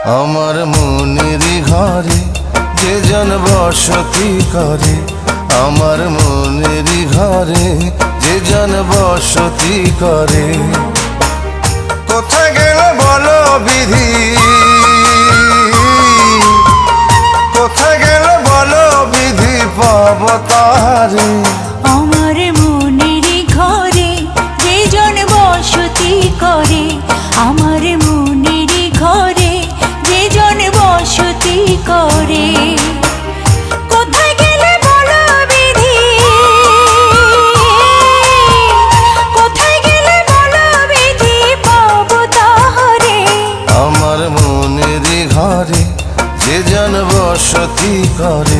আমার মনেরই ঘরে যে জন বসতি করে, আমার মনেরই ঘরে যে জন বসতি করে। কোথায় গেল বলো বিধি, কোথায় গেল বলো বিধি, পাব তারে। আমার মনেরই ঘরে যে জন বসতি করে, আমার মনেরই ঘরে যে জন বসতি করে। কোথায় গেলে বলো বিধি, কোথায় গেলে বলো বিধি, পাব তাহারে। আমার মনেরই ঘরে যে জন বসতি করে।